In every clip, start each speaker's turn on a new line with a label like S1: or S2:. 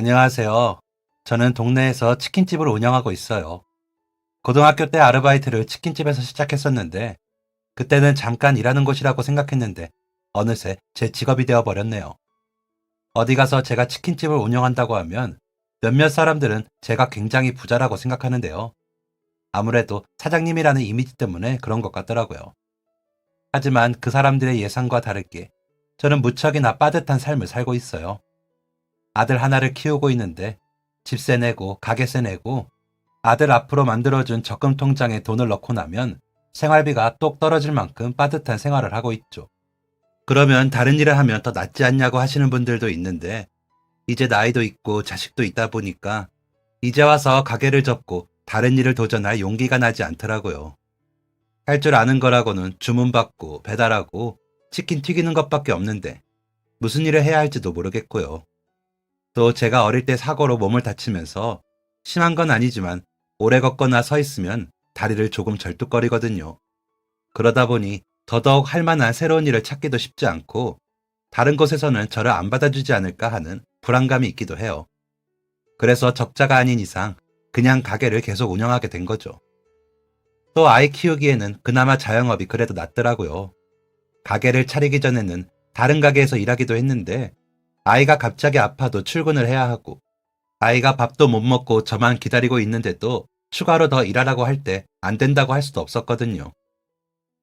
S1: 안녕하세요. 저는 동네에서 치킨집을 운영하고 있어요. 고등학교 때 아르바이트를 치킨집에서 시작했었는데, 그때는 잠깐 일하는 곳이라고 생각했는데, 어느새 제 직업이 되어 버렸네요. 어디 가서 제가 치킨집을 운영한다고 하면, 몇몇 사람들은 제가 굉장히 부자라고 생각하는데요. 아무래도 사장님이라는 이미지 때문에 그런 것 같더라고요. 하지만 그 사람들의 예상과 다르게, 저는 무척이나 빠듯한 삶을 살고 있어요. 아들 하나를 키우고 있는데, 집세 내고 가게세 내고 아들 앞으로 만들어준 적금 통장에 돈을 넣고 나면 생활비가 똑 떨어질 만큼 빠듯한 생활을 하고 있죠. 그러면 다른 일을 하면 더 낫지 않냐고 하시는 분들도 있는데, 이제 나이도 있고 자식도 있다 보니까 이제 와서 가게를 접고 다른 일을 도전할 용기가 나지 않더라고요. 할 줄 아는 거라고는 주문받고 배달하고 치킨 튀기는 것밖에 없는데 무슨 일을 해야 할지도 모르겠고요. 또 제가 어릴 때 사고로 몸을 다치면서 심한 건 아니지만 오래 걷거나 서 있으면 다리를 조금 절뚝거리거든요. 그러다 보니 더더욱 할 만한 새로운 일을 찾기도 쉽지 않고 다른 곳에서는 저를 안 받아주지 않을까 하는 불안감이 있기도 해요. 그래서 적자가 아닌 이상 그냥 가게를 계속 운영하게 된 거죠. 또 아이 키우기에는 그나마 자영업이 그래도 낫더라고요. 가게를 차리기 전에는 다른 가게에서 일하기도 했는데 아이가 갑자기 아파도 출근을 해야 하고 아이가 밥도 못 먹고 저만 기다리고 있는데도 추가로 더 일하라고 할 때 안 된다고 할 수도 없었거든요.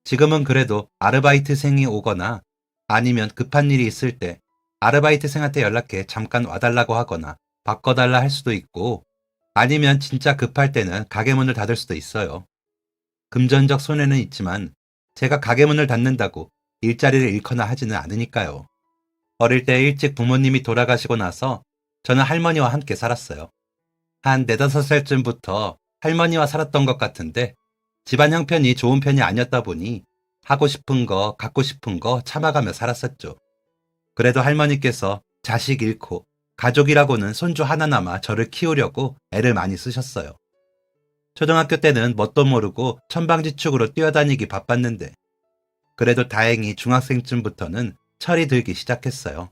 S1: 지금은 그래도 아르바이트생이 오거나 아니면 급한 일이 있을 때 아르바이트생한테 연락해 잠깐 와달라고 하거나 바꿔달라 할 수도 있고 아니면 진짜 급할 때는 가게 문을 닫을 수도 있어요. 금전적 손해는 있지만 제가 가게 문을 닫는다고 일자리를 잃거나 하지는 않으니까요. 어릴 때 일찍 부모님이 돌아가시고 나서 저는 할머니와 함께 살았어요. 한 4~5살쯤부터 할머니와 살았던 것 같은데 집안 형편이 좋은 편이 아니었다 보니 하고 싶은 거, 갖고 싶은 거 참아가며 살았었죠. 그래도 할머니께서 자식 잃고 가족이라고는 손주 하나나마 저를 키우려고 애를 많이 쓰셨어요. 초등학교 때는 뭣도 모르고 천방지축으로 뛰어다니기 바빴는데 그래도 다행히 중학생쯤부터는 철이 들기 시작했어요.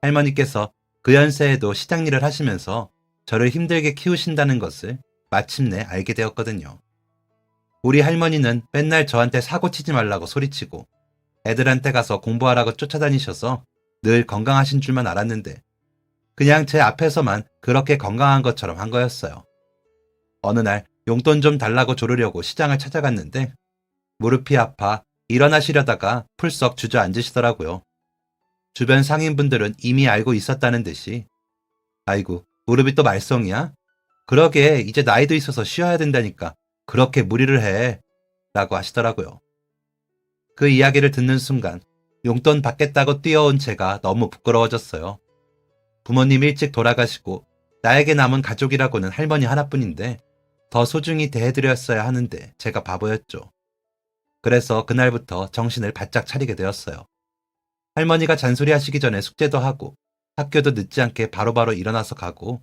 S1: 할머니께서 그 연세에도 시장 일을 하시면서 저를 힘들게 키우신다는 것을 마침내 알게 되었거든요. 우리 할머니는 맨날 저한테 사고 치지 말라고 소리치고 애들한테 가서 공부하라고 쫓아다니셔서 늘 건강하신 줄만 알았는데 그냥 제 앞에서만 그렇게 건강한 것처럼 한 거였어요. 어느 날 용돈 좀 달라고 조르려고 시장을 찾아갔는데 무릎이 아파 일어나시려다가 풀썩 주저앉으시더라고요. 주변 상인분들은 이미 알고 있었다는 듯이 아이고 무릎이 또 말썽이야? 그러게 이제 나이도 있어서 쉬어야 된다니까 그렇게 무리를 해 라고 하시더라고요. 그 이야기를 듣는 순간 용돈 받겠다고 뛰어온 제가 너무 부끄러워졌어요. 부모님 일찍 돌아가시고 나에게 남은 가족이라고는 할머니 하나뿐인데 더 소중히 대해드렸어야 하는데 제가 바보였죠. 그래서 그날부터 정신을 바짝 차리게 되었어요. 할머니가 잔소리하시기 전에 숙제도 하고 학교도 늦지 않게 바로바로 일어나서 가고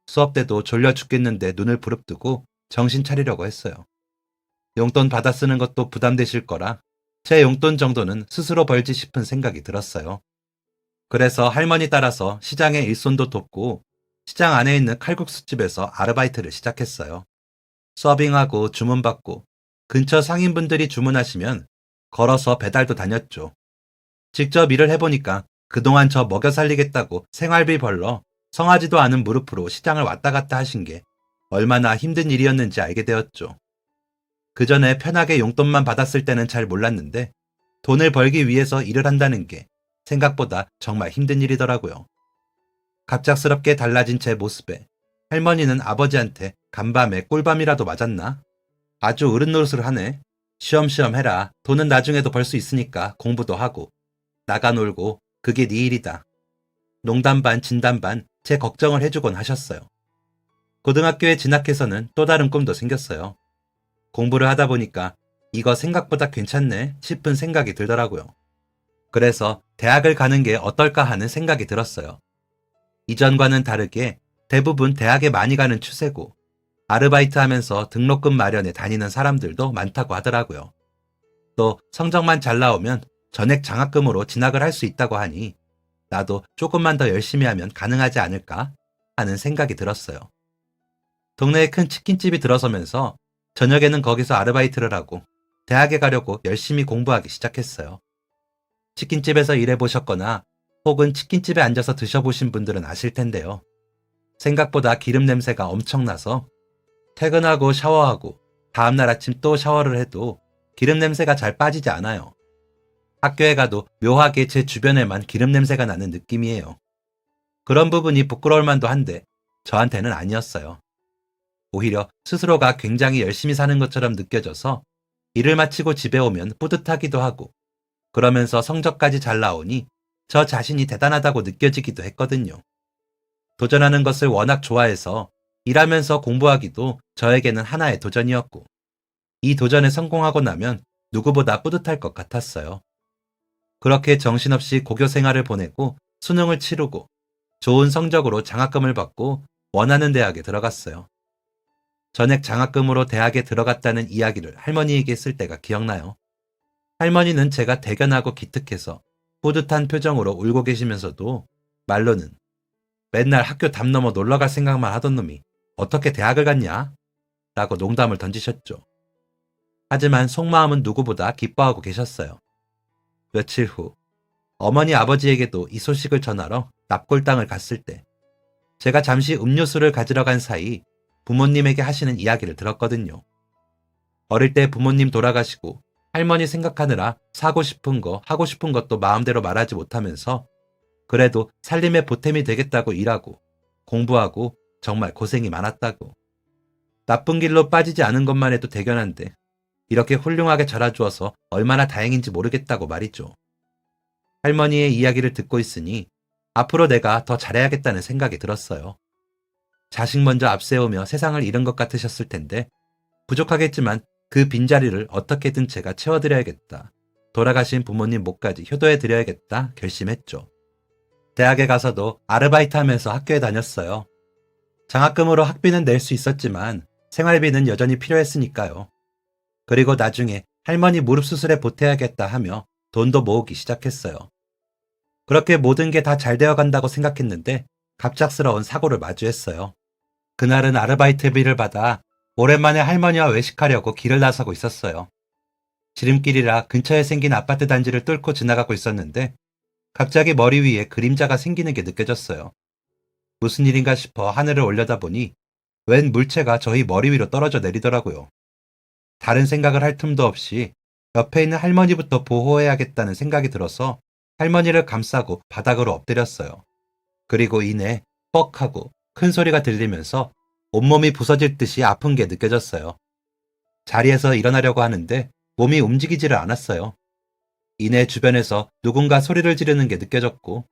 S1: 수업 때도 졸려 죽겠는데 눈을 부릅뜨고 정신 차리려고 했어요. 용돈 받아 쓰는 것도 부담되실 거라 제 용돈 정도는 스스로 벌지 싶은 생각이 들었어요. 그래서 할머니 따라서 시장의 일손도 돕고 시장 안에 있는 칼국수집에서 아르바이트를 시작했어요. 서빙하고 주문받고 근처 상인분들이 주문하시면 걸어서 배달도 다녔죠. 직접 일을 해보니까 그동안 저 먹여 살리겠다고 생활비 벌러 성하지도 않은 무릎으로 시장을 왔다 갔다 하신 게 얼마나 힘든 일이었는지 알게 되었죠. 그 전에 편하게 용돈만 받았을 때는 잘 몰랐는데 돈을 벌기 위해서 일을 한다는 게 생각보다 정말 힘든 일이더라고요. 갑작스럽게 달라진 제 모습에 할머니는 아버지한테 간밤에 꿀밤이라도 맞았나? 아주 어른노릇을 하네. 쉬엄쉬엄 해라. 돈은 나중에도 벌 수 있으니까 공부도 하고 나가 놀고 그게 네 일이다. 농담 반 진담 반 제 걱정을 해주곤 하셨어요. 고등학교에 진학해서는 또 다른 꿈도 생겼어요. 공부를 하다 보니까 이거 생각보다 괜찮네 싶은 생각이 들더라고요. 그래서 대학을 가는 게 어떨까 하는 생각이 들었어요. 이전과는 다르게 대부분 대학에 많이 가는 추세고 아르바이트 하면서 등록금 마련에 다니는 사람들도 많다고 하더라고요. 또 성적만 잘 나오면 전액 장학금으로 진학을 할 수 있다고 하니 나도 조금만 더 열심히 하면 가능하지 않을까 하는 생각이 들었어요. 동네에 큰 치킨집이 들어서면서 저녁에는 거기서 아르바이트를 하고 대학에 가려고 열심히 공부하기 시작했어요. 치킨집에서 일해보셨거나 혹은 치킨집에 앉아서 드셔보신 분들은 아실 텐데요. 생각보다 기름 냄새가 엄청나서 퇴근하고 샤워하고 다음날 아침 또 샤워를 해도 기름 냄새가 잘 빠지지 않아요. 학교에 가도 묘하게 제 주변에만 기름 냄새가 나는 느낌이에요. 그런 부분이 부끄러울 만도 한데 저한테는 아니었어요. 오히려 스스로가 굉장히 열심히 사는 것처럼 느껴져서 일을 마치고 집에 오면 뿌듯하기도 하고 그러면서 성적까지 잘 나오니 저 자신이 대단하다고 느껴지기도 했거든요. 도전하는 것을 워낙 좋아해서 일하면서 공부하기도 저에게는 하나의 도전이었고 이 도전에 성공하고 나면 누구보다 뿌듯할 것 같았어요. 그렇게 정신없이 고교 생활을 보내고 수능을 치르고 좋은 성적으로 장학금을 받고 원하는 대학에 들어갔어요. 전액 장학금으로 대학에 들어갔다는 이야기를 할머니에게 했을 때가 기억나요. 할머니는 제가 대견하고 기특해서 뿌듯한 표정으로 울고 계시면서도 말로는 맨날 학교 담 넘어 놀러갈 생각만 하던 놈이 어떻게 대학을 갔냐? 라고 농담을 던지셨죠. 하지만 속마음은 누구보다 기뻐하고 계셨어요. 며칠 후 어머니 아버지에게도 이 소식을 전하러 납골당을 갔을 때 제가 잠시 음료수를 가지러 간 사이 부모님에게 하시는 이야기를 들었거든요. 어릴 때 부모님 돌아가시고 할머니 생각하느라 사고 싶은 거, 하고 싶은 것도 마음대로 말하지 못하면서 그래도 살림의 보탬이 되겠다고 일하고 공부하고 정말 고생이 많았다고. 나쁜 길로 빠지지 않은 것만 해도 대견한데 이렇게 훌륭하게 자라주어서 얼마나 다행인지 모르겠다고 말이죠. 할머니의 이야기를 듣고 있으니 앞으로 내가 더 잘해야겠다는 생각이 들었어요. 자식 먼저 앞세우며 세상을 잃은 것 같으셨을 텐데 부족하겠지만 그 빈자리를 어떻게든 제가 채워드려야겠다. 돌아가신 부모님 몫까지 효도해드려야겠다 결심했죠. 대학에 가서도 아르바이트 하면서 학교에 다녔어요. 장학금으로 학비는 낼 수 있었지만 생활비는 여전히 필요했으니까요. 그리고 나중에 할머니 무릎 수술에 보태야겠다 하며 돈도 모으기 시작했어요. 그렇게 모든 게 다 잘 되어 간다고 생각했는데 갑작스러운 사고를 마주했어요. 그날은 아르바이트비를 받아 오랜만에 할머니와 외식하려고 길을 나서고 있었어요. 지름길이라 근처에 생긴 아파트 단지를 뚫고 지나가고 있었는데 갑자기 머리 위에 그림자가 생기는 게 느껴졌어요. 무슨 일인가 싶어 하늘을 올려다보니 웬 물체가 저희 머리 위로 떨어져 내리더라고요. 다른 생각을 할 틈도 없이 옆에 있는 할머니부터 보호해야겠다는 생각이 들어서 할머니를 감싸고 바닥으로 엎드렸어요. 그리고 이내 뻑하고 큰 소리가 들리면서 온몸이 부서질 듯이 아픈 게 느껴졌어요. 자리에서 일어나려고 하는데 몸이 움직이지를 않았어요. 이내 주변에서 누군가 소리를 지르는 게 느껴졌고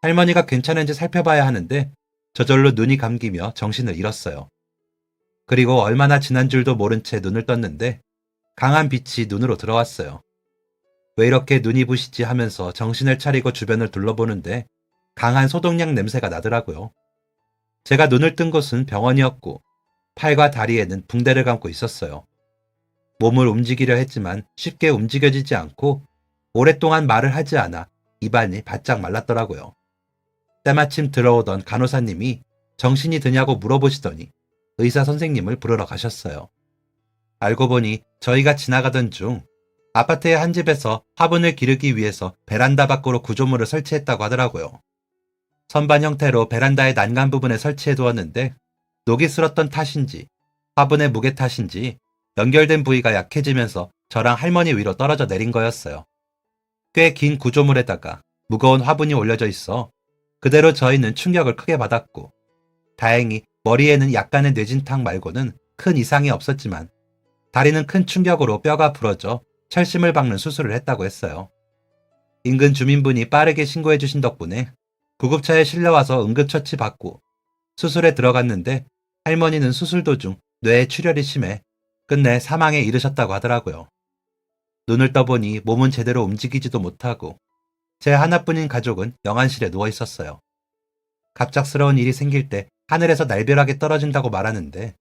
S1: 할머니가 괜찮은지 살펴봐야 하는데 저절로 눈이 감기며 정신을 잃었어요. 그리고 얼마나 지난 줄도 모른 채 눈을 떴는데 강한 빛이 눈으로 들어왔어요. 왜 이렇게 눈이 부시지 하면서 정신을 차리고 주변을 둘러보는데 강한 소독약 냄새가 나더라고요. 제가 눈을 뜬 곳은 병원이었고 팔과 다리에는 붕대를 감고 있었어요. 몸을 움직이려 했지만 쉽게 움직여지지 않고 오랫동안 말을 하지 않아 입안이 바짝 말랐더라고요. 때마침 들어오던 간호사님이 정신이 드냐고 물어보시더니 의사 선생님을 부르러 가셨어요. 알고 보니 저희가 지나가던 중 아파트의 한 집에서 화분을 기르기 위해서 베란다 밖으로 구조물을 설치했다고 하더라고요. 선반 형태로 베란다의 난간 부분에 설치해 두었는데 녹이 슬었던 탓인지 화분의 무게 탓인지 연결된 부위가 약해지면서 저랑 할머니 위로 떨어져 내린 거였어요. 꽤 긴 구조물에다가 무거운 화분이 올려져 있어 그대로 저희는 충격을 크게 받았고 다행히 머리에는 약간의 뇌진탕 말고는 큰 이상이 없었지만 다리는 큰 충격으로 뼈가 부러져 철심을 박는 수술을 했다고 했어요. 인근 주민분이 빠르게 신고해 주신 덕분에 구급차에 실려와서 응급처치 받고 수술에 들어갔는데 할머니는 수술 도중 뇌에 출혈이 심해 끝내 사망에 이르셨다고 하더라고요. 눈을 떠보니 몸은 제대로 움직이지도 못하고 제 하나뿐인 가족은 영안실에 누워 있었어요. 갑작스러운 일이 생길 때 하늘에서 날벼락이 떨어진다고 말하는데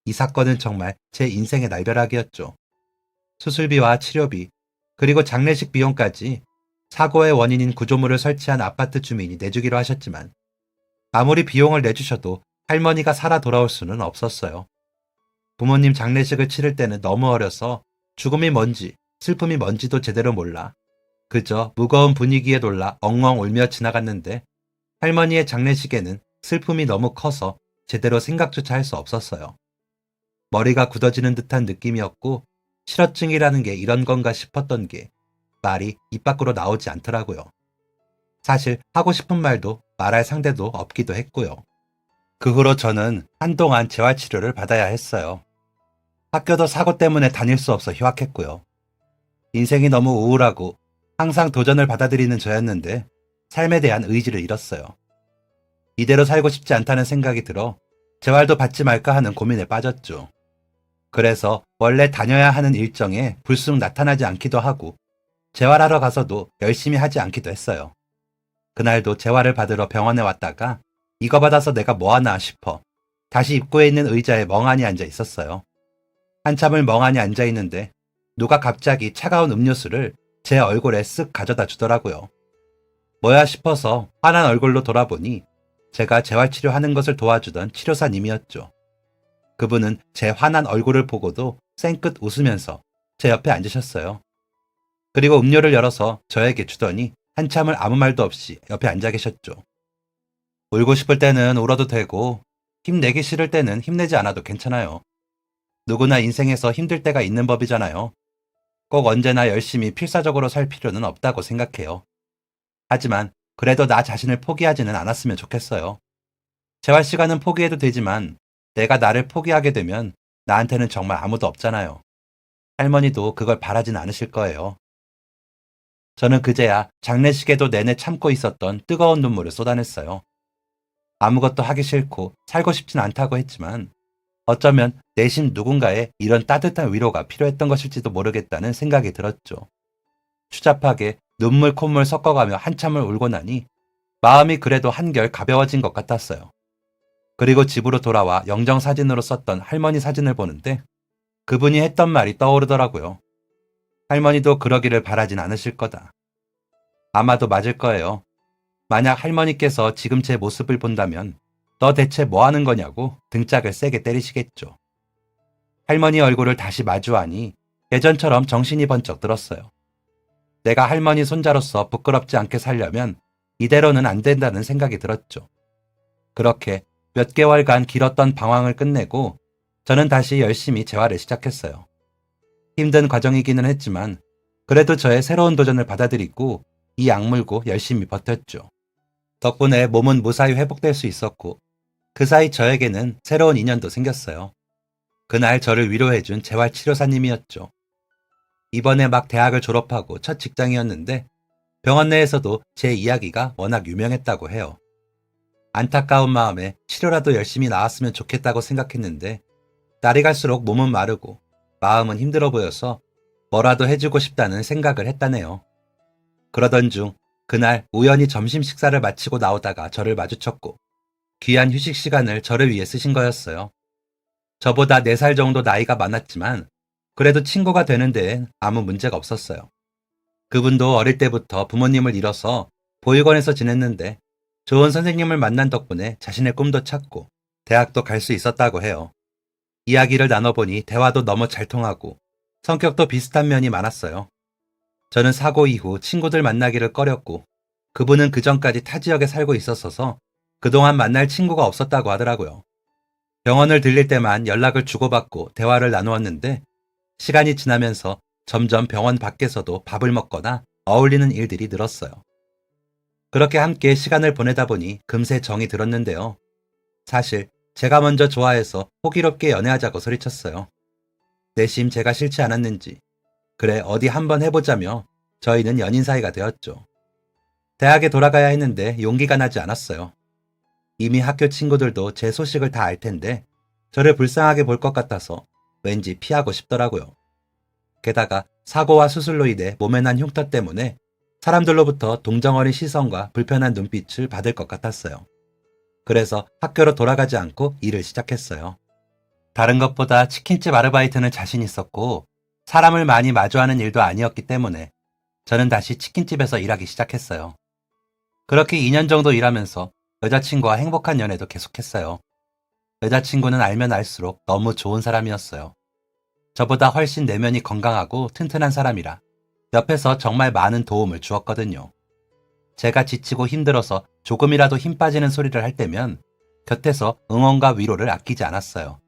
S1: 이 사건은 정말 제 인생의 날벼락이었죠. 수술비와 치료비, 그리고 장례식 비용까지 사고의 원인인 구조물을 설치한 아파트 주민이 내주기로 하셨지만 아무리 비용을 내주셔도 할머니가 살아 돌아올 수는 없었어요. 부모님 장례식을 치를 때는 너무 어려서 죽음이 뭔지 슬픔이 뭔지도 제대로 몰라 그저 무거운 분위기에 놀라 엉엉 울며 지나갔는데 할머니의 장례식에는 슬픔이 너무 커서 제대로 생각조차 할 수 없었어요. 머리가 굳어지는 듯한 느낌이었고 실어증이라는 게 이런 건가 싶었던 게 말이 입 밖으로 나오지 않더라고요. 사실 하고 싶은 말도 말할 상대도 없기도 했고요. 그 후로 저는 한동안 재활치료를 받아야 했어요. 학교도 사고 때문에 다닐 수 없어 휴학했고요. 인생이 너무 우울하고 항상 도전을 받아들이는 저였는데 삶에 대한 의지를 잃었어요. 이대로 살고 싶지 않다는 생각이 들어 재활도 받지 말까 하는 고민에 빠졌죠. 그래서 원래 다녀야 하는 일정에 불쑥 나타나지 않기도 하고 재활하러 가서도 열심히 하지 않기도 했어요. 그날도 재활을 받으러 병원에 왔다가 이거 받아서 내가 뭐하나 싶어 다시 입구에 있는 의자에 멍하니 앉아 있었어요. 한참을 멍하니 앉아 있는데 누가 갑자기 차가운 음료수를 제 얼굴에 쓱 가져다 주더라고요. 뭐야 싶어서 화난 얼굴로 돌아보니 제가 재활치료하는 것을 도와주던 치료사님이었죠. 그분은 제 화난 얼굴을 보고도 쌩끗 웃으면서 제 옆에 앉으셨어요. 그리고 음료를 열어서 저에게 주더니 한참을 아무 말도 없이 옆에 앉아 계셨죠. 울고 싶을 때는 울어도 되고 힘내기 싫을 때는 힘내지 않아도 괜찮아요. 누구나 인생에서 힘들 때가 있는 법이잖아요. 꼭 언제나 열심히 필사적으로 살 필요는 없다고 생각해요. 하지만 그래도 나 자신을 포기하지는 않았으면 좋겠어요. 재활 시간은 포기해도 되지만 내가 나를 포기하게 되면 나한테는 정말 아무도 없잖아요. 할머니도 그걸 바라진 않으실 거예요. 저는 그제야 장례식에도 내내 참고 있었던 뜨거운 눈물을 쏟아냈어요. 아무것도 하기 싫고 살고 싶진 않다고 했지만 어쩌면 내심 누군가의 이런 따뜻한 위로가 필요했던 것일지도 모르겠다는 생각이 들었죠. 추잡하게 눈물 콧물 섞어가며 한참을 울고 나니 마음이 그래도 한결 가벼워진 것 같았어요. 그리고 집으로 돌아와 영정사진으로 썼던 할머니 사진을 보는데 그분이 했던 말이 떠오르더라고요. 할머니도 그러기를 바라진 않으실 거다. 아마도 맞을 거예요. 만약 할머니께서 지금 제 모습을 본다면 너 대체 뭐 하는 거냐고 등짝을 세게 때리시겠죠. 할머니 얼굴을 다시 마주하니 예전처럼 정신이 번쩍 들었어요. 내가 할머니 손자로서 부끄럽지 않게 살려면 이대로는 안 된다는 생각이 들었죠. 그렇게 몇 개월간 길었던 방황을 끝내고 저는 다시 열심히 재활을 시작했어요. 힘든 과정이기는 했지만 그래도 저의 새로운 도전을 받아들이고 이 악물고 열심히 버텼죠. 덕분에 몸은 무사히 회복될 수 있었고 그 사이 저에게는 새로운 인연도 생겼어요. 그날 저를 위로해준 재활치료사님이었죠. 이번에 막 대학을 졸업하고 첫 직장이었는데 병원 내에서도 제 이야기가 워낙 유명했다고 해요. 안타까운 마음에 치료라도 열심히 나았으면 좋겠다고 생각했는데 날이 갈수록 몸은 마르고 마음은 힘들어 보여서 뭐라도 해주고 싶다는 생각을 했다네요. 그러던 중 그날 우연히 점심 식사를 마치고 나오다가 저를 마주쳤고 귀한 휴식 시간을 저를 위해 쓰신 거였어요. 저보다 4살 정도 나이가 많았지만 그래도 친구가 되는 데엔 아무 문제가 없었어요. 그분도 어릴 때부터 부모님을 잃어서 보육원에서 지냈는데 좋은 선생님을 만난 덕분에 자신의 꿈도 찾고 대학도 갈 수 있었다고 해요. 이야기를 나눠보니 대화도 너무 잘 통하고 성격도 비슷한 면이 많았어요. 저는 사고 이후 친구들 만나기를 꺼렸고 그분은 그전까지 타 지역에 살고 있었어서 그동안 만날 친구가 없었다고 하더라고요. 병원을 들릴 때만 연락을 주고받고 대화를 나누었는데 시간이 지나면서 점점 병원 밖에서도 밥을 먹거나 어울리는 일들이 늘었어요. 그렇게 함께 시간을 보내다 보니 금세 정이 들었는데요. 사실 제가 먼저 좋아해서 호기롭게 연애하자고 소리쳤어요. 내심 제가 싫지 않았는지 그래 어디 한번 해보자며 저희는 연인 사이가 되었죠. 대학에 돌아가야 했는데 용기가 나지 않았어요. 이미 학교 친구들도 제 소식을 다 알 텐데 저를 불쌍하게 볼 것 같아서 왠지 피하고 싶더라고요. 게다가 사고와 수술로 인해 몸에 난 흉터 때문에 사람들로부터 동정어린 시선과 불편한 눈빛을 받을 것 같았어요. 그래서 학교로 돌아가지 않고 일을 시작했어요. 다른 것보다 치킨집 아르바이트는 자신 있었고 사람을 많이 마주하는 일도 아니었기 때문에 저는 다시 치킨집에서 일하기 시작했어요. 그렇게 2년 정도 일하면서 여자친구와 행복한 연애도 계속했어요. 여자친구는 알면 알수록 너무 좋은 사람이었어요. 저보다 훨씬 내면이 건강하고 튼튼한 사람이라 옆에서 정말 많은 도움을 주었거든요. 제가 지치고 힘들어서 조금이라도 힘 빠지는 소리를 할 때면 곁에서 응원과 위로를 아끼지 않았어요.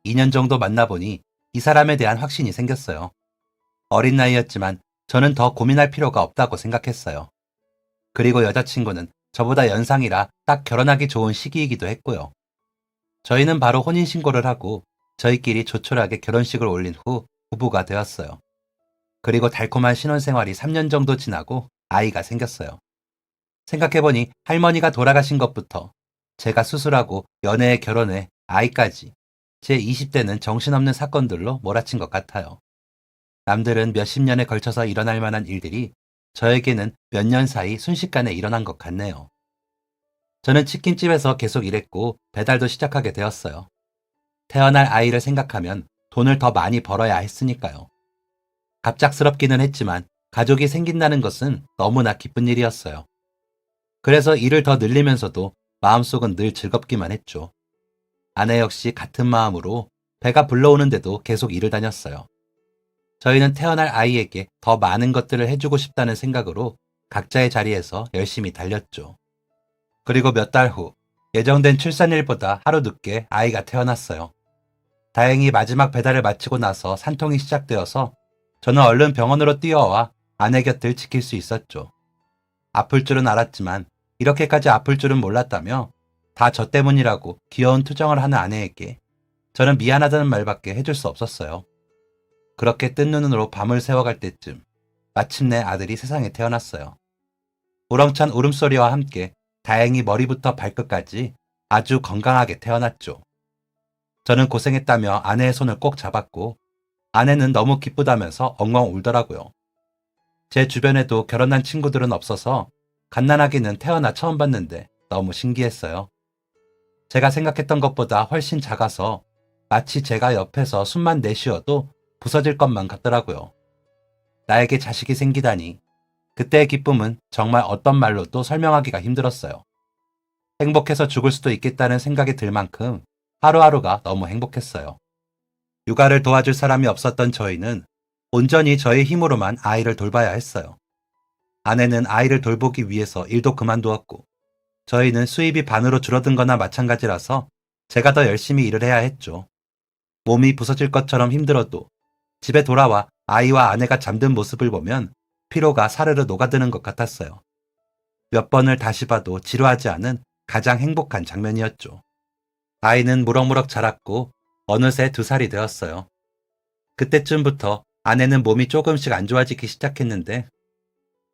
S1: 2년 정도 만나보니 이 사람에 대한 확신이 생겼어요. 어린 나이였지만 저는 더 고민할 필요가 없다고 생각했어요. 그리고 여자친구는 저보다 연상이라 딱 결혼하기 좋은 시기이기도 했고요. 저희는 바로 혼인신고를 하고 저희끼리 조촐하게 결혼식을 올린 후 부부가 되었어요. 그리고 달콤한 신혼생활이 3년 정도 지나고 아이가 생겼어요. 생각해보니 할머니가 돌아가신 것부터 제가 수술하고 연애에 결혼해 아이까지 제 20대는 정신없는 사건들로 몰아친 것 같아요. 남들은 몇십 년에 걸쳐서 일어날 만한 일들이 저에게는 몇 년 사이 순식간에 일어난 것 같네요. 저는 치킨집에서 계속 일했고 배달도 시작하게 되었어요. 태어날 아이를 생각하면 돈을 더 많이 벌어야 했으니까요. 갑작스럽기는 했지만 가족이 생긴다는 것은 너무나 기쁜 일이었어요. 그래서 일을 더 늘리면서도 마음속은 늘 즐겁기만 했죠. 아내 역시 같은 마음으로 배가 불러오는데도 계속 일을 다녔어요. 저희는 태어날 아이에게 더 많은 것들을 해주고 싶다는 생각으로 각자의 자리에서 열심히 달렸죠. 그리고 몇 달 후 예정된 출산일보다 하루 늦게 아이가 태어났어요. 다행히 마지막 배달을 마치고 나서 산통이 시작되어서 저는 얼른 병원으로 뛰어와 아내 곁을 지킬 수 있었죠. 아플 줄은 알았지만 이렇게까지 아플 줄은 몰랐다며 다 저 때문이라고 귀여운 투정을 하는 아내에게 저는 미안하다는 말밖에 해줄 수 없었어요. 그렇게 뜬 눈으로 밤을 새워갈 때쯤 마침내 아들이 세상에 태어났어요. 우렁찬 울음소리와 함께 다행히 머리부터 발끝까지 아주 건강하게 태어났죠. 저는 고생했다며 아내의 손을 꼭 잡았고 아내는 너무 기쁘다면서 엉엉 울더라고요. 제 주변에도 결혼한 친구들은 없어서 갓난아기는 태어나 처음 봤는데 너무 신기했어요. 제가 생각했던 것보다 훨씬 작아서 마치 제가 옆에서 숨만 내쉬어도 부서질 것만 같더라고요. 나에게 자식이 생기다니 그때의 기쁨은 정말 어떤 말로도 설명하기가 힘들었어요. 행복해서 죽을 수도 있겠다는 생각이 들 만큼 하루하루가 너무 행복했어요. 육아를 도와줄 사람이 없었던 저희는 온전히 저의 힘으로만 아이를 돌봐야 했어요. 아내는 아이를 돌보기 위해서 일도 그만두었고 저희는 수입이 반으로 줄어든 거나 마찬가지라서 제가 더 열심히 일을 해야 했죠. 몸이 부서질 것처럼 힘들어도 집에 돌아와 아이와 아내가 잠든 모습을 보면 피로가 사르르 녹아드는 것 같았어요. 몇 번을 다시 봐도 지루하지 않은 가장 행복한 장면이었죠. 아이는 무럭무럭 자랐고 어느새 2살이 되었어요. 그때쯤부터 아내는 몸이 조금씩 안 좋아지기 시작했는데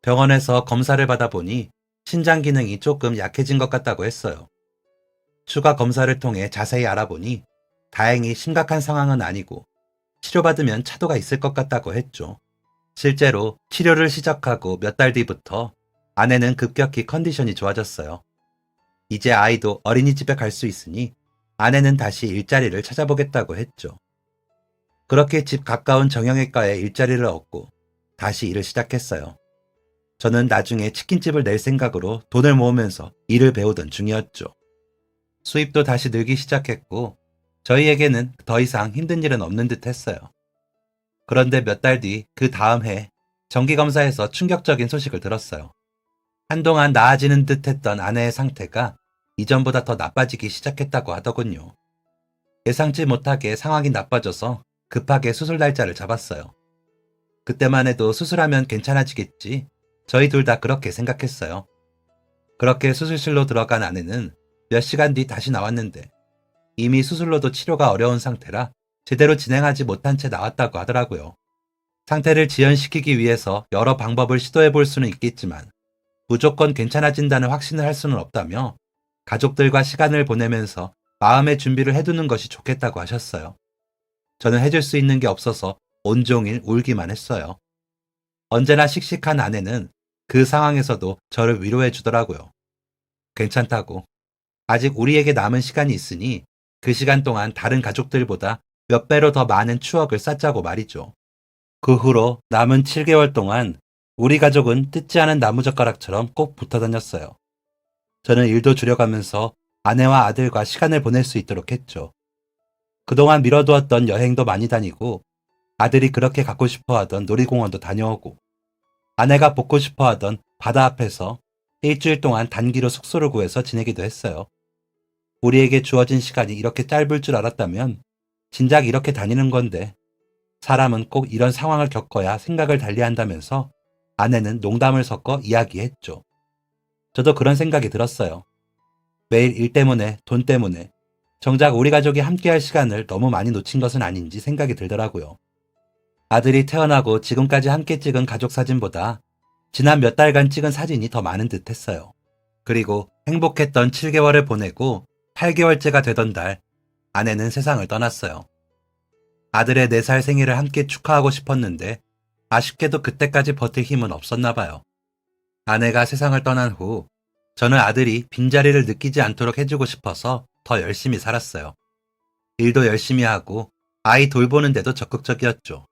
S1: 병원에서 검사를 받아보니 신장 기능이 조금 약해진 것 같다고 했어요. 추가 검사를 통해 자세히 알아보니 다행히 심각한 상황은 아니고 치료받으면 차도가 있을 것 같다고 했죠. 실제로 치료를 시작하고 몇 달 뒤부터 아내는 급격히 컨디션이 좋아졌어요. 이제 아이도 어린이집에 갈 수 있으니 아내는 다시 일자리를 찾아보겠다고 했죠. 그렇게 집 가까운 정형외과에 일자리를 얻고 다시 일을 시작했어요. 저는 나중에 치킨집을 낼 생각으로 돈을 모으면서 일을 배우던 중이었죠. 수입도 다시 늘기 시작했고 저희에게는 더 이상 힘든 일은 없는 듯 했어요. 그런데 몇 달 뒤 그 다음 해 정기검사에서 충격적인 소식을 들었어요. 한동안 나아지는 듯 했던 아내의 상태가 이전보다 더 나빠지기 시작했다고 하더군요. 예상치 못하게 상황이 나빠져서 급하게 수술 날짜를 잡았어요. 그때만 해도 수술하면 괜찮아지겠지. 저희 둘 다 그렇게 생각했어요. 그렇게 수술실로 들어간 아내는 몇 시간 뒤 다시 나왔는데 이미 수술로도 치료가 어려운 상태라 제대로 진행하지 못한 채 나왔다고 하더라고요. 상태를 지연시키기 위해서 여러 방법을 시도해 볼 수는 있겠지만 무조건 괜찮아진다는 확신을 할 수는 없다며 가족들과 시간을 보내면서 마음의 준비를 해두는 것이 좋겠다고 하셨어요. 저는 해줄 수 있는 게 없어서 온종일 울기만 했어요. 언제나 씩씩한 아내는 그 상황에서도 저를 위로해 주더라고요. 괜찮다고. 아직 우리에게 남은 시간이 있으니 그 시간 동안 다른 가족들보다 몇 배로 더 많은 추억을 쌓자고 말이죠. 그 후로 남은 7개월 동안 우리 가족은 뜯지 않은 나무젓가락처럼 꼭 붙어 다녔어요. 저는 일도 줄여가면서 아내와 아들과 시간을 보낼 수 있도록 했죠. 그동안 미뤄두었던 여행도 많이 다니고 아들이 그렇게 가고 싶어 하던 놀이공원도 다녀오고 아내가 보고 싶어 하던 바다 앞에서 일주일 동안 단기로 숙소를 구해서 지내기도 했어요. 우리에게 주어진 시간이 이렇게 짧을 줄 알았다면 진작 이렇게 다니는 건데 사람은 꼭 이런 상황을 겪어야 생각을 달리한다면서 아내는 농담을 섞어 이야기했죠. 저도 그런 생각이 들었어요. 매일 일 때문에 돈 때문에 정작 우리 가족이 함께할 시간을 너무 많이 놓친 것은 아닌지 생각이 들더라고요. 아들이 태어나고 지금까지 함께 찍은 가족 사진보다 지난 몇 달간 찍은 사진이 더 많은 듯 했어요. 그리고 행복했던 7개월을 보내고 8개월째가 되던 달, 아내는 세상을 떠났어요. 아들의 4살 생일을 함께 축하하고 싶었는데 아쉽게도 그때까지 버틸 힘은 없었나 봐요. 아내가 세상을 떠난 후 저는 아들이 빈자리를 느끼지 않도록 해주고 싶어서 더 열심히 살았어요. 일도 열심히 하고 아이 돌보는데도 적극적이었죠.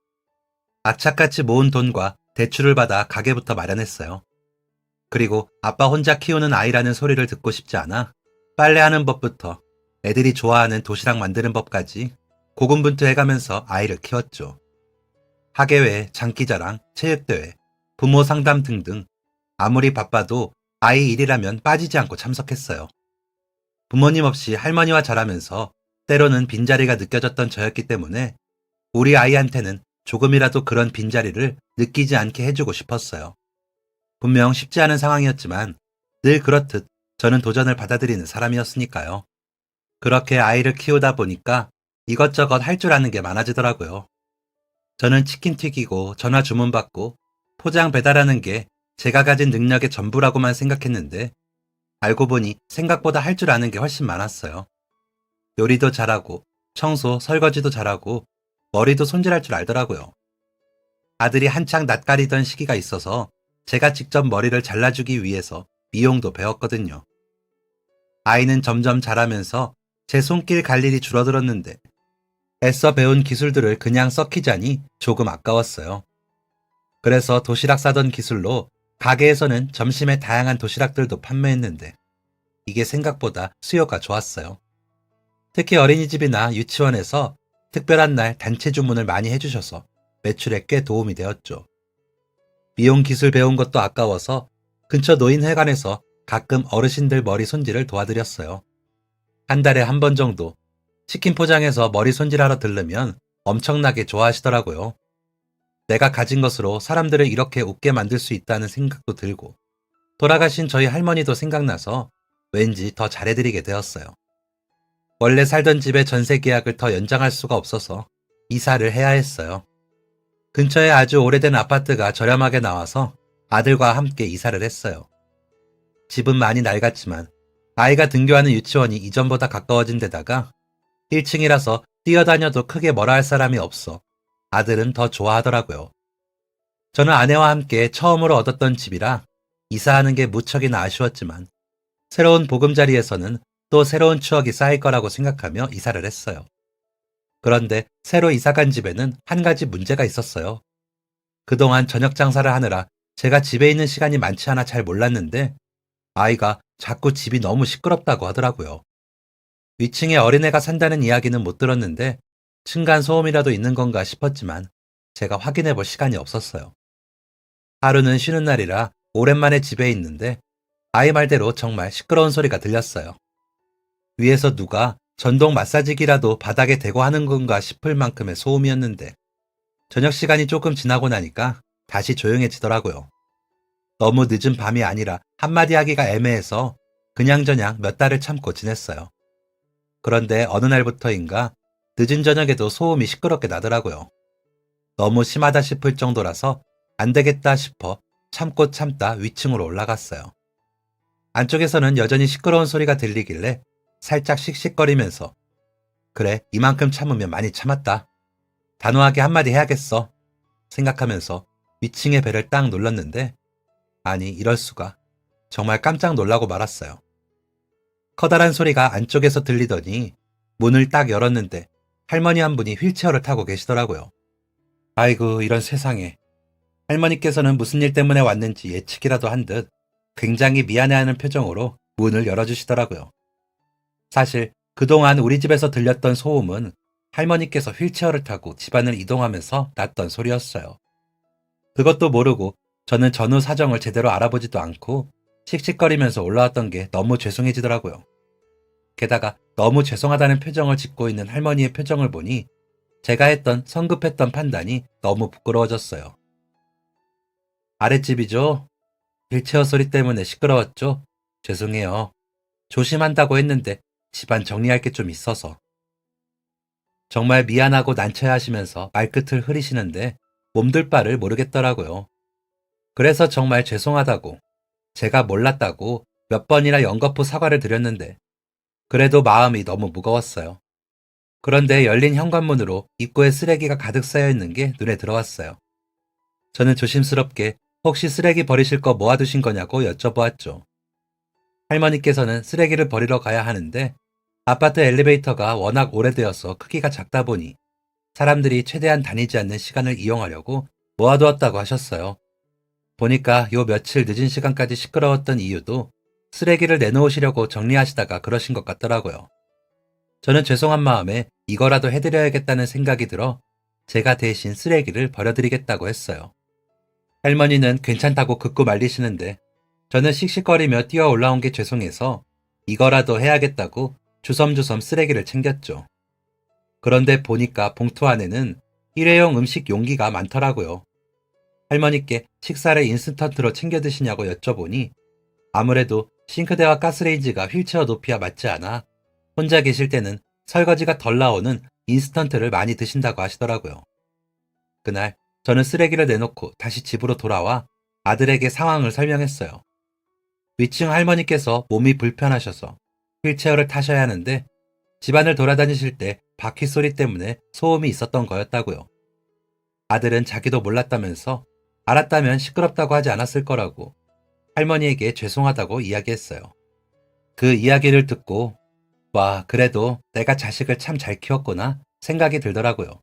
S1: 악착같이 모은 돈과 대출을 받아 가게부터 마련했어요. 그리고 아빠 혼자 키우는 아이라는 소리를 듣고 싶지 않아 빨래하는 법부터 애들이 좋아하는 도시락 만드는 법까지 고군분투해가면서 아이를 키웠죠. 학예회, 장기자랑, 체육대회, 부모 상담 등등 아무리 바빠도 아이 일이라면 빠지지 않고 참석했어요. 부모님 없이 할머니와 자라면서 때로는 빈자리가 느껴졌던 저였기 때문에 우리 아이한테는 조금이라도 그런 빈자리를 느끼지 않게 해주고 싶었어요. 분명 쉽지 않은 상황이었지만 늘 그렇듯 저는 도전을 받아들이는 사람이었으니까요. 그렇게 아이를 키우다 보니까 이것저것 할 줄 아는 게 많아지더라고요. 저는 치킨 튀기고 전화 주문받고 포장 배달하는 게 제가 가진 능력의 전부라고만 생각했는데 알고 보니 생각보다 할 줄 아는 게 훨씬 많았어요. 요리도 잘하고 청소, 설거지도 잘하고 머리도 손질할 줄 알더라고요. 아들이 한창 낯가리던 시기가 있어서 제가 직접 머리를 잘라주기 위해서 미용도 배웠거든요. 아이는 점점 자라면서 제 손길 갈 일이 줄어들었는데 애써 배운 기술들을 그냥 썩히자니 조금 아까웠어요. 그래서 도시락 싸던 기술로 가게에서는 점심에 다양한 도시락들도 판매했는데 이게 생각보다 수요가 좋았어요. 특히 어린이집이나 유치원에서 특별한 날 단체 주문을 많이 해주셔서 매출에 꽤 도움이 되었죠. 미용 기술 배운 것도 아까워서 근처 노인회관에서 가끔 어르신들 머리 손질을 도와드렸어요. 한 달에 한 번 정도 치킨 포장해서 머리 손질하러 들르면 엄청나게 좋아하시더라고요. 내가 가진 것으로 사람들을 이렇게 웃게 만들 수 있다는 생각도 들고 돌아가신 저희 할머니도 생각나서 왠지 더 잘해드리게 되었어요. 원래 살던 집의 전세 계약을 더 연장할 수가 없어서 이사를 해야 했어요. 근처에 아주 오래된 아파트가 저렴하게 나와서 아들과 함께 이사를 했어요. 집은 많이 낡았지만 아이가 등교하는 유치원이 이전보다 가까워진 데다가 1층이라서 뛰어다녀도 크게 뭐라 할 사람이 없어 아들은 더 좋아하더라고요. 저는 아내와 함께 처음으로 얻었던 집이라 이사하는 게 무척이나 아쉬웠지만 새로운 보금자리에서는 또 새로운 추억이 쌓일 거라고 생각하며 이사를 했어요. 그런데 새로 이사간 집에는 한 가지 문제가 있었어요. 그동안 저녁 장사를 하느라 제가 집에 있는 시간이 많지 않아 잘 몰랐는데 아이가 자꾸 집이 너무 시끄럽다고 하더라고요. 위층에 어린애가 산다는 이야기는 못 들었는데 층간 소음이라도 있는 건가 싶었지만 제가 확인해 볼 시간이 없었어요. 하루는 쉬는 날이라 오랜만에 집에 있는데 아이 말대로 정말 시끄러운 소리가 들렸어요. 위에서 누가 전동 마사지기라도 바닥에 대고 하는 건가 싶을 만큼의 소음이었는데 저녁 시간이 조금 지나고 나니까 다시 조용해지더라고요. 너무 늦은 밤이 아니라 한마디 하기가 애매해서 그냥저냥 몇 달을 참고 지냈어요. 그런데 어느 날부터인가 늦은 저녁에도 소음이 시끄럽게 나더라고요. 너무 심하다 싶을 정도라서 안 되겠다 싶어 참고 참다 위층으로 올라갔어요. 안쪽에서는 여전히 시끄러운 소리가 들리길래 살짝 씩씩거리면서 그래, 이만큼 참으면 많이 참았다. 단호하게 한마디 해야겠어. 생각하면서 위층의 벨을 딱 눌렀는데 아니, 이럴 수가. 정말 깜짝 놀라고 말았어요. 커다란 소리가 안쪽에서 들리더니 문을 딱 열었는데 할머니 한 분이 휠체어를 타고 계시더라고요. 아이고, 이런 세상에. 할머니께서는 무슨 일 때문에 왔는지 예측이라도 한 듯 굉장히 미안해하는 표정으로 문을 열어주시더라고요. 사실 그동안 우리 집에서 들렸던 소음은 할머니께서 휠체어를 타고 집안을 이동하면서 났던 소리였어요. 그것도 모르고 저는 전후 사정을 제대로 알아보지도 않고 씩씩거리면서 올라왔던 게 너무 죄송해지더라고요. 게다가 너무 죄송하다는 표정을 짓고 있는 할머니의 표정을 보니 제가 했던 성급했던 판단이 너무 부끄러워졌어요. 아랫집이죠? 휠체어 소리 때문에 시끄러웠죠? 죄송해요. 조심한다고 했는데 집안 정리할 게 좀 있어서. 정말 미안하고 난처해 하시면서 말끝을 흐리시는데 몸둘 바를 모르겠더라고요. 그래서 정말 죄송하다고, 제가 몰랐다고 몇 번이나 연거푸 사과를 드렸는데 그래도 마음이 너무 무거웠어요. 그런데 열린 현관문으로 입구에 쓰레기가 가득 쌓여 있는 게 눈에 들어왔어요. 저는 조심스럽게 혹시 쓰레기 버리실 거 모아두신 거냐고 여쭤보았죠. 할머니께서는 쓰레기를 버리러 가야 하는데 아파트 엘리베이터가 워낙 오래되어서 크기가 작다 보니 사람들이 최대한 다니지 않는 시간을 이용하려고 모아두었다고 하셨어요. 보니까 요 며칠 늦은 시간까지 시끄러웠던 이유도 쓰레기를 내놓으시려고 정리하시다가 그러신 것 같더라고요. 저는 죄송한 마음에 이거라도 해드려야겠다는 생각이 들어 제가 대신 쓰레기를 버려드리겠다고 했어요. 할머니는 괜찮다고 긋고 말리시는데 저는 씩씩거리며 뛰어 올라온 게 죄송해서 이거라도 해야겠다고 주섬주섬 쓰레기를 챙겼죠. 그런데 보니까 봉투 안에는 일회용 음식 용기가 많더라고요. 할머니께 식사를 인스턴트로 챙겨 드시냐고 여쭤보니 아무래도 싱크대와 가스레인지가 휠체어 높이와 맞지 않아 혼자 계실 때는 설거지가 덜 나오는 인스턴트를 많이 드신다고 하시더라고요. 그날 저는 쓰레기를 내놓고 다시 집으로 돌아와 아들에게 상황을 설명했어요. 위층 할머니께서 몸이 불편하셔서 휠체어를 타셔야 하는데 집안을 돌아다니실 때 바퀴 소리 때문에 소음이 있었던 거였다고요. 아들은 자기도 몰랐다면서 알았다면 시끄럽다고 하지 않았을 거라고 할머니에게 죄송하다고 이야기했어요. 그 이야기를 듣고 와, 그래도 내가 자식을 참 잘 키웠구나 생각이 들더라고요.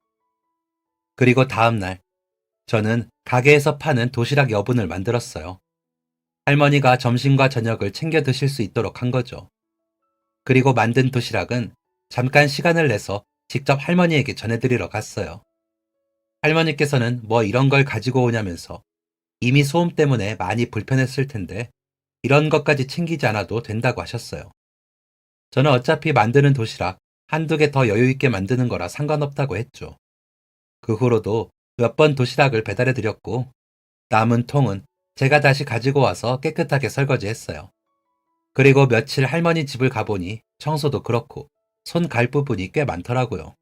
S1: 그리고 다음 날 저는 가게에서 파는 도시락 여분을 만들었어요. 할머니가 점심과 저녁을 챙겨 드실 수 있도록 한 거죠. 그리고 만든 도시락은 잠깐 시간을 내서 직접 할머니에게 전해드리러 갔어요. 할머니께서는 뭐 이런 걸 가지고 오냐면서 이미 소음 때문에 많이 불편했을 텐데 이런 것까지 챙기지 않아도 된다고 하셨어요. 저는 어차피 만드는 도시락 한두 개 더 여유 있게 만드는 거라 상관없다고 했죠. 그 후로도 몇 번 도시락을 배달해 드렸고 남은 통은 제가 다시 가지고 와서 깨끗하게 설거지했어요. 그리고 며칠 할머니 집을 가보니 청소도 그렇고 손 갈 부분이 꽤 많더라고요.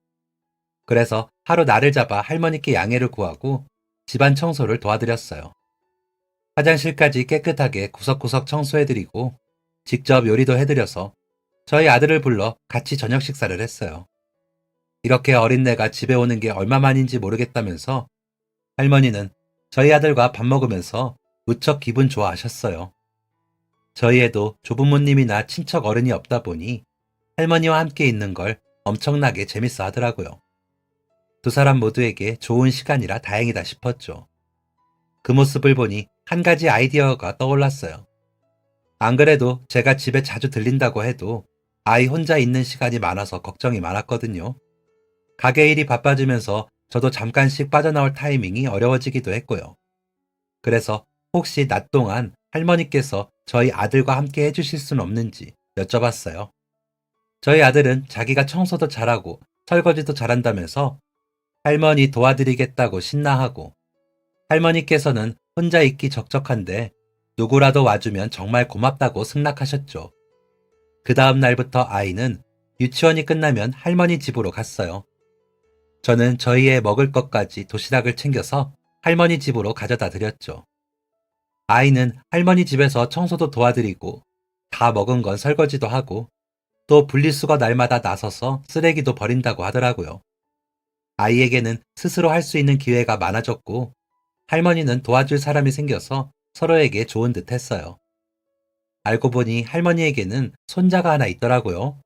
S1: 그래서 하루 날을 잡아 할머니께 양해를 구하고 집안 청소를 도와드렸어요. 화장실까지 깨끗하게 구석구석 청소해드리고 직접 요리도 해드려서 저희 아들을 불러 같이 저녁 식사를 했어요. 이렇게 어린애가 집에 오는 게 얼마만인지 모르겠다면서 할머니는 저희 아들과 밥 먹으면서 무척 기분 좋아하셨어요. 저희 애도 조부모님이나 친척 어른이 없다 보니 할머니와 함께 있는 걸 엄청나게 재밌어 하더라고요. 두 사람 모두에게 좋은 시간이라 다행이다 싶었죠. 그 모습을 보니 한 가지 아이디어가 떠올랐어요. 안 그래도 제가 집에 자주 들린다고 해도 아이 혼자 있는 시간이 많아서 걱정이 많았거든요. 가게 일이 바빠지면서 저도 잠깐씩 빠져나올 타이밍이 어려워지기도 했고요. 그래서 혹시 낮 동안 할머니께서 저희 아들과 함께 해주실 수는 없는지 여쭤봤어요. 저희 아들은 자기가 청소도 잘하고 설거지도 잘한다면서 할머니 도와드리겠다고 신나하고 할머니께서는 혼자 있기 적적한데 누구라도 와주면 정말 고맙다고 승낙하셨죠. 그 다음 날부터 아이는 유치원이 끝나면 할머니 집으로 갔어요. 저는 저희의 먹을 것까지 도시락을 챙겨서 할머니 집으로 가져다 드렸죠. 아이는 할머니 집에서 청소도 도와드리고 다 먹은 건 설거지도 하고 또 분리수거 날마다 나서서 쓰레기도 버린다고 하더라고요. 아이에게는 스스로 할 수 있는 기회가 많아졌고 할머니는 도와줄 사람이 생겨서 서로에게 좋은 듯 했어요. 알고 보니 할머니에게는 손자가 하나 있더라고요.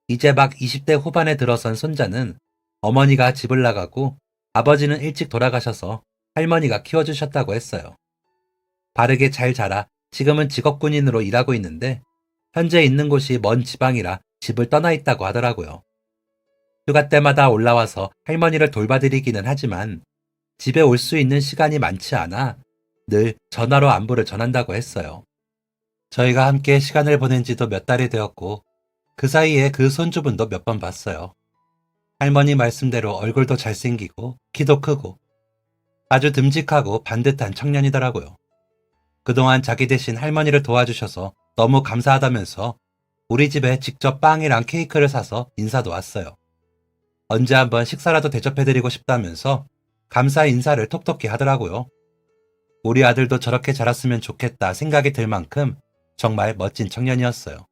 S1: 이제 막 20대 후반에 들어선 손자는 어머니가 집을 나가고 아버지는 일찍 돌아가셔서 할머니가 키워주셨다고 했어요. 바르게 잘 자라 지금은 직업군인으로 일하고 있는데 현재 있는 곳이 먼 지방이라 집을 떠나 있다고 하더라고요. 휴가 때마다 올라와서 할머니를 돌봐드리기는 하지만 집에 올 수 있는 시간이 많지 않아 늘 전화로 안부를 전한다고 했어요. 저희가 함께 시간을 보낸 지도 몇 달이 되었고 그 사이에 그 손주분도 몇 번 봤어요. 할머니 말씀대로 얼굴도 잘생기고 키도 크고 아주 듬직하고 반듯한 청년이더라고요. 그동안 자기 대신 할머니를 도와주셔서 너무 감사하다면서 우리 집에 직접 빵이랑 케이크를 사서 인사도 왔어요. 언제 한번 식사라도 대접해드리고 싶다면서 감사 인사를 톡톡히 하더라고요. 우리 아들도 저렇게 자랐으면 좋겠다 생각이 들 만큼 정말 멋진 청년이었어요.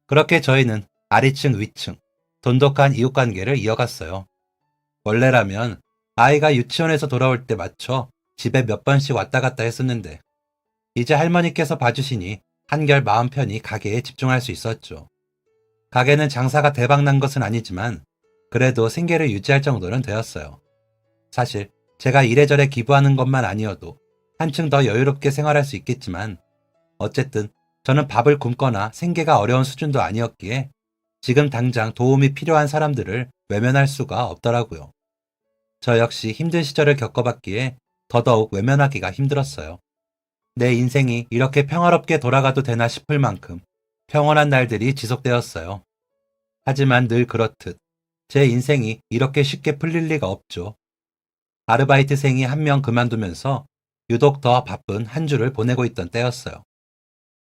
S1: 그렇게 저희는 아래층 위층, 돈독한 이웃관계를 이어갔어요. 원래라면 아이가 유치원에서 돌아올 때 맞춰 집에 몇 번씩 왔다 갔다 했었는데 이제 할머니께서 봐주시니 한결 마음 편히 가게에 집중할 수 있었죠. 가게는 장사가 대박난 것은 아니지만 그래도 생계를 유지할 정도는 되었어요. 사실 제가 이래저래 기부하는 것만 아니어도 한층 더 여유롭게 생활할 수 있겠지만 어쨌든 저는 밥을 굶거나 생계가 어려운 수준도 아니었기에 지금 당장 도움이 필요한 사람들을 외면할 수가 없더라고요. 저 역시 힘든 시절을 겪어봤기에 더더욱 외면하기가 힘들었어요. 내 인생이 이렇게 평화롭게 돌아가도 되나 싶을 만큼 평온한 날들이 지속되었어요. 하지만 늘 그렇듯 제 인생이 이렇게 쉽게 풀릴 리가 없죠. 아르바이트생이 한 명 그만두면서 유독 더 바쁜 한 주를 보내고 있던 때였어요.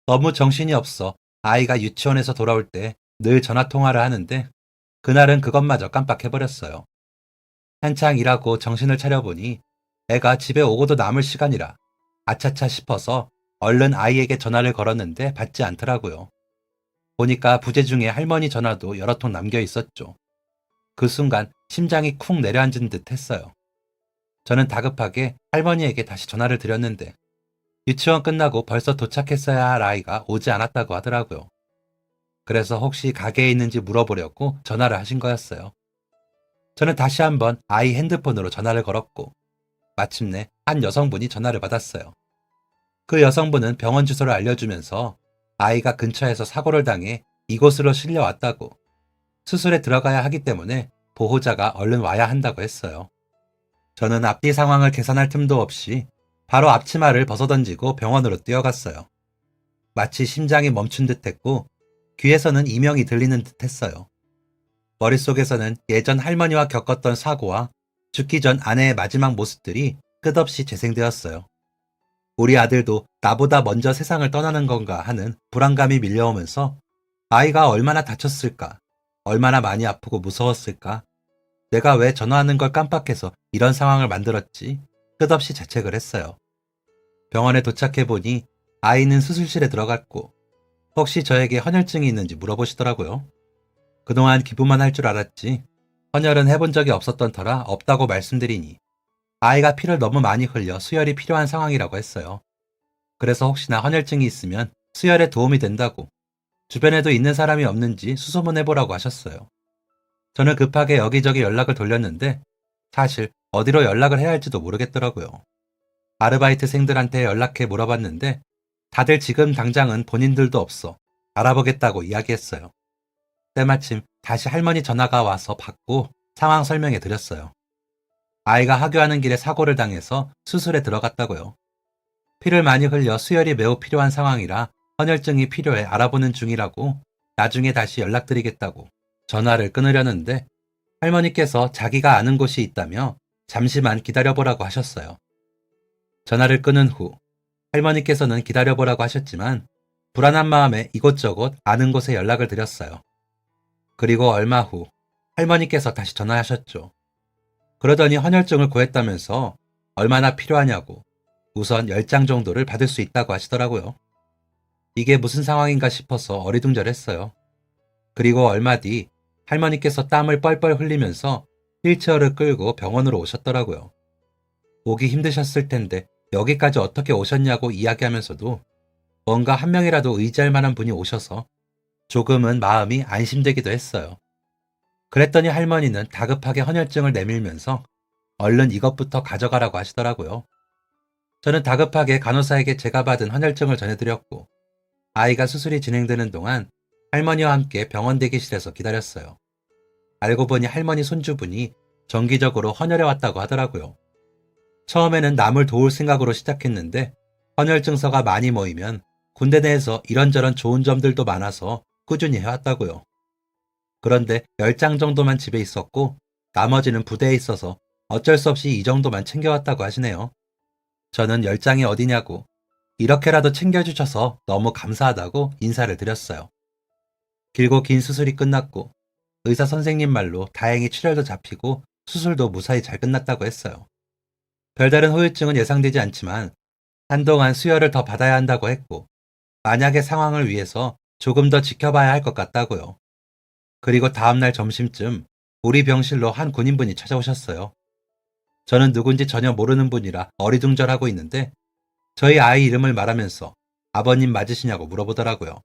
S1: 너무 정신이 없어 아이가 유치원에서 돌아올 때 늘 전화통화를 하는데 그날은 그것마저 깜빡해버렸어요. 한창 일하고 정신을 차려보니 애가 집에 오고도 남을 시간이라 아차차 싶어서 얼른 아이에게 전화를 걸었는데 받지 않더라고요. 보니까 부재 중에 할머니 전화도 여러 통 남겨 있었죠. 그 순간 심장이 쿵 내려앉은 듯 했어요. 저는 다급하게 할머니에게 다시 전화를 드렸는데 유치원 끝나고 벌써 도착했어야 할 아이가 오지 않았다고 하더라고요. 그래서 혹시 가게에 있는지 물어보려고 전화를 하신 거였어요. 저는 다시 한번 아이 핸드폰으로 전화를 걸었고 마침내 한 여성분이 전화를 받았어요. 그 여성분은 병원 주소를 알려주면서 아이가 근처에서 사고를 당해 이곳으로 실려왔다고 수술에 들어가야 하기 때문에 보호자가 얼른 와야 한다고 했어요. 저는 앞뒤 상황을 계산할 틈도 없이 바로 앞치마를 벗어던지고 병원으로 뛰어갔어요. 마치 심장이 멈춘 듯 했고 귀에서는 이명이 들리는 듯 했어요. 머릿속에서는 예전 할머니와 겪었던 사고와 죽기 전 아내의 마지막 모습들이 끝없이 재생되었어요. 우리 아들도 나보다 먼저 세상을 떠나는 건가 하는 불안감이 밀려오면서 아이가 얼마나 다쳤을까, 얼마나 많이 아프고 무서웠을까, 내가 왜 전화하는 걸 깜빡해서 이런 상황을 만들었지 끝없이 자책을 했어요. 병원에 도착해보니 아이는 수술실에 들어갔고 혹시 저에게 헌혈증이 있는지 물어보시더라고요. 그동안 기부만 할 줄 알았지 헌혈은 해본 적이 없었던 터라 없다고 말씀드리니 아이가 피를 너무 많이 흘려 수혈이 필요한 상황이라고 했어요. 그래서 혹시나 헌혈증이 있으면 수혈에 도움이 된다고 주변에도 있는 사람이 없는지 수소문해보라고 하셨어요. 저는 급하게 여기저기 연락을 돌렸는데 사실 어디로 연락을 해야 할지도 모르겠더라고요. 아르바이트생들한테 연락해 물어봤는데 다들 지금 당장은 본인들도 없어 알아보겠다고 이야기했어요. 때마침 다시 할머니 전화가 와서 받고 상황 설명해 드렸어요. 아이가 하교하는 길에 사고를 당해서 수술에 들어갔다고요. 피를 많이 흘려 수혈이 매우 필요한 상황이라 헌혈증이 필요해 알아보는 중이라고 나중에 다시 연락드리겠다고 전화를 끊으려는데 할머니께서 자기가 아는 곳이 있다며 잠시만 기다려보라고 하셨어요. 전화를 끊은 후 할머니께서는 기다려보라고 하셨지만 불안한 마음에 이곳저곳 아는 곳에 연락을 드렸어요. 그리고 얼마 후 할머니께서 다시 전화하셨죠. 그러더니 헌혈증을 구했다면서 얼마나 필요하냐고 우선 10장 정도를 받을 수 있다고 하시더라고요. 이게 무슨 상황인가 싶어서 어리둥절했어요. 그리고 얼마 뒤 할머니께서 땀을 뻘뻘 흘리면서 휠체어를 끌고 병원으로 오셨더라고요. 오기 힘드셨을 텐데 여기까지 어떻게 오셨냐고 이야기하면서도 뭔가 한 명이라도 의지할 만한 분이 오셔서 조금은 마음이 안심되기도 했어요. 그랬더니 할머니는 다급하게 헌혈증을 내밀면서 얼른 이것부터 가져가라고 하시더라고요. 저는 다급하게 간호사에게 제가 받은 헌혈증을 전해드렸고 아이가 수술이 진행되는 동안 할머니와 함께 병원 대기실에서 기다렸어요. 알고 보니 할머니 손주분이 정기적으로 헌혈해 왔다고 하더라고요. 처음에는 남을 도울 생각으로 시작했는데 헌혈 증서가 많이 모이면 군대 내에서 이런저런 좋은 점들도 많아서 꾸준히 해왔다고요. 그런데 10장 정도만 집에 있었고 나머지는 부대에 있어서 어쩔 수 없이 이 정도만 챙겨왔다고 하시네요. 저는 10장이 어디냐고 이렇게라도 챙겨주셔서 너무 감사하다고 인사를 드렸어요. 길고 긴 수술이 끝났고 의사 선생님 말로 다행히 출혈도 잡히고 수술도 무사히 잘 끝났다고 했어요. 별다른 후유증은 예상되지 않지만 한동안 수혈을 더 받아야 한다고 했고 만약의 상황을 위해서 조금 더 지켜봐야 할 것 같다고요. 그리고 다음날 점심쯤 우리 병실로 한 군인분이 찾아오셨어요. 저는 누군지 전혀 모르는 분이라 어리둥절하고 있는데 저희 아이 이름을 말하면서 아버님 맞으시냐고 물어보더라고요.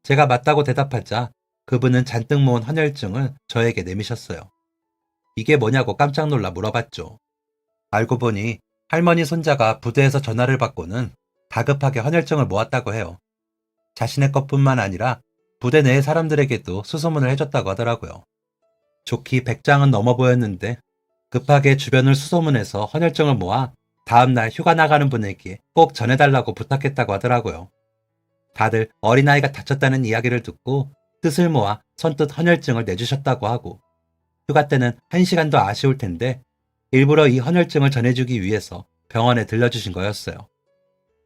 S1: 제가 맞다고 대답하자 그분은 잔뜩 모은 헌혈증을 저에게 내미셨어요. 이게 뭐냐고 깜짝 놀라 물어봤죠. 알고 보니 할머니 손자가 부대에서 전화를 받고는 다급하게 헌혈증을 모았다고 해요. 자신의 것뿐만 아니라 부대 내 사람들에게도 수소문을 해줬다고 하더라고요. 좋기 100장은 넘어 보였는데 급하게 주변을 수소문해서 헌혈증을 모아 다음날 휴가 나가는 분에게 꼭 전해달라고 부탁했다고 하더라고요. 다들 어린아이가 다쳤다는 이야기를 듣고 뜻을 모아 선뜻 헌혈증을 내주셨다고 하고 휴가 때는 1시간도 아쉬울 텐데 일부러 이 헌혈증을 전해주기 위해서 병원에 들려주신 거였어요.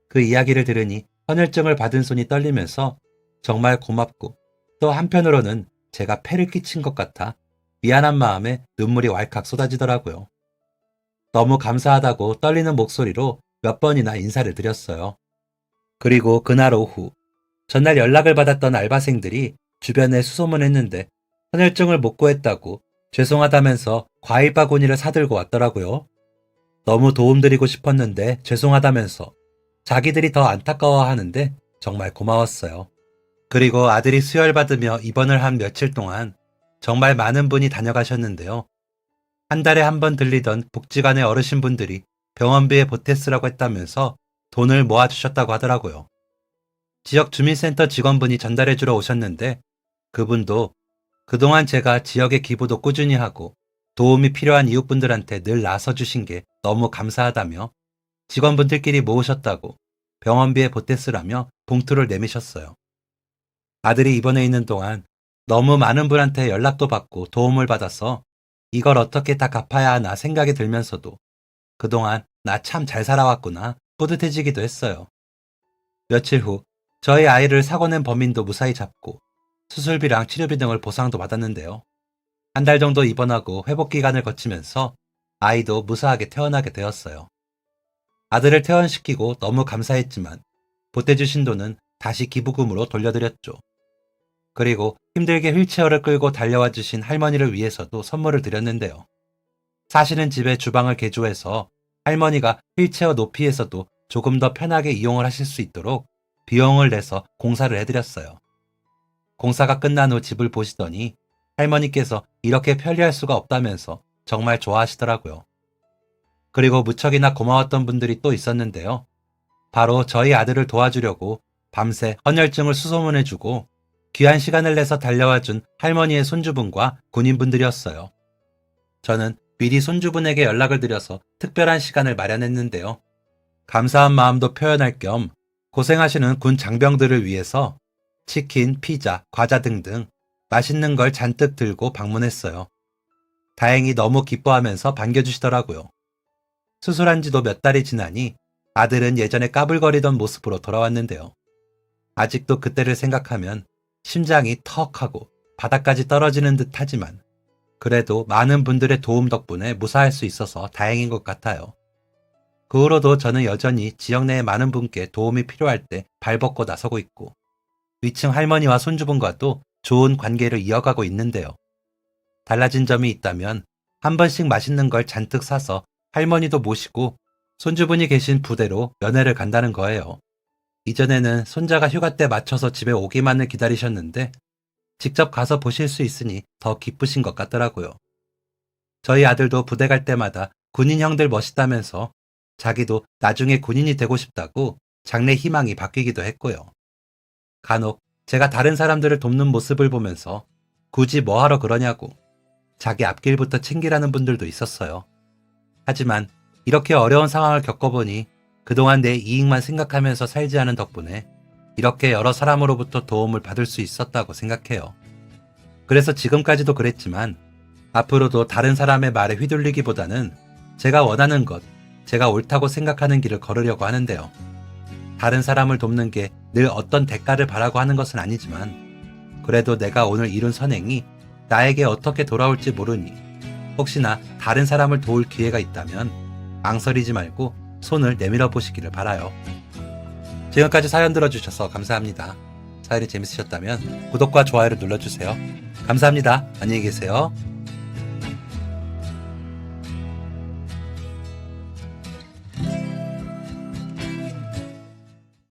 S1: 그 이야기를 들으니 헌혈증을 받은 손이 떨리면서 정말 고맙고 또 한편으로는 제가 폐를 끼친 것 같아 미안한 마음에 눈물이 왈칵 쏟아지더라고요. 너무 감사하다고 떨리는 목소리로 몇 번이나 인사를 드렸어요. 그리고 그날 오후 전날 연락을 받았던 알바생들이 주변에 수소문했는데 헌혈증을 못 구했다고 죄송하다면서 과일 바구니를 사들고 왔더라고요. 너무 도움드리고 싶었는데 죄송하다면서 자기들이 더 안타까워하는데 정말 고마웠어요. 그리고 아들이 수혈받으며 입원을 한 며칠 동안 정말 많은 분이 다녀가셨는데요. 한 달에 한 번 들리던 복지관의 어르신분들이 병원비에 보태쓰라고 했다면서 돈을 모아주셨다고 하더라고요. 지역 주민센터 직원분이 전달해주러 오셨는데 그분도 그동안 제가 지역의 기부도 꾸준히 하고 도움이 필요한 이웃분들한테 늘 나서주신 게 너무 감사하다며 직원분들끼리 모으셨다고 병원비에 보태쓰라며 봉투를 내미셨어요. 아들이 입원해 있는 동안 너무 많은 분한테 연락도 받고 도움을 받아서 이걸 어떻게 다 갚아야 하나 생각이 들면서도 그동안 나 참 잘 살아왔구나 뿌듯해지기도 했어요. 며칠 후 저희 아이를 사고 낸 범인도 무사히 잡고 수술비랑 치료비 등을 보상도 받았는데요. 한 달 정도 입원하고 회복 기간을 거치면서 아이도 무사하게 태어나게 되었어요. 아들을 퇴원시키고 너무 감사했지만 보태주신 돈은 다시 기부금으로 돌려드렸죠. 그리고 힘들게 휠체어를 끌고 달려와 주신 할머니를 위해서도 선물을 드렸는데요. 사시는 집에 주방을 개조해서 할머니가 휠체어 높이에서도 조금 더 편하게 이용을 하실 수 있도록 비용을 내서 공사를 해드렸어요. 공사가 끝난 후 집을 보시더니 할머니께서 이렇게 편리할 수가 없다면서 정말 좋아하시더라고요. 그리고 무척이나 고마웠던 분들이 또 있었는데요. 바로 저희 아들을 도와주려고 밤새 헌혈증을 수소문해주고 귀한 시간을 내서 달려와준 할머니의 손주분과 군인분들이었어요. 저는 미리 손주분에게 연락을 드려서 특별한 시간을 마련했는데요. 감사한 마음도 표현할 겸 고생하시는 군 장병들을 위해서 치킨, 피자, 과자 등등 맛있는 걸 잔뜩 들고 방문했어요. 다행히 너무 기뻐하면서 반겨주시더라고요. 수술한 지도 몇 달이 지나니 아들은 예전에 까불거리던 모습으로 돌아왔는데요. 아직도 그때를 생각하면 심장이 턱하고 바닥까지 떨어지는 듯 하지만 그래도 많은 분들의 도움 덕분에 무사할 수 있어서 다행인 것 같아요. 그 후로도 저는 여전히 지역 내의 많은 분께 도움이 필요할 때 발벗고 나서고 있고 위층 할머니와 손주분과도 좋은 관계를 이어가고 있는데요. 달라진 점이 있다면 한 번씩 맛있는 걸 잔뜩 사서 할머니도 모시고 손주분이 계신 부대로 면회를 간다는 거예요. 이전에는 손자가 휴가 때 맞춰서 집에 오기만을 기다리셨는데 직접 가서 보실 수 있으니 더 기쁘신 것 같더라고요. 저희 아들도 부대 갈 때마다 군인 형들 멋있다면서 자기도 나중에 군인이 되고 싶다고 장래 희망이 바뀌기도 했고요. 간혹 제가 다른 사람들을 돕는 모습을 보면서 굳이 뭐 하러 그러냐고 자기 앞길부터 챙기라는 분들도 있었어요. 하지만 이렇게 어려운 상황을 겪어보니 그동안 내 이익만 생각하면서 살지 않은 덕분에 이렇게 여러 사람으로부터 도움을 받을 수 있었다고 생각해요. 그래서 지금까지도 그랬지만 앞으로도 다른 사람의 말에 휘둘리기보다는 제가 원하는 것, 제가 옳다고 생각하는 길을 걸으려고 하는데요. 다른 사람을 돕는 게 늘 어떤 대가를 바라고 하는 것은 아니지만 그래도 내가 오늘 이룬 선행이 나에게 어떻게 돌아올지 모르니 혹시나 다른 사람을 도울 기회가 있다면 망설이지 말고 손을 내밀어 보시기를 바라요. 지금까지 사연 들어주셔서 감사합니다. 사연이 재밌으셨다면 구독과 좋아요를 눌러주세요. 감사합니다. 안녕히 계세요.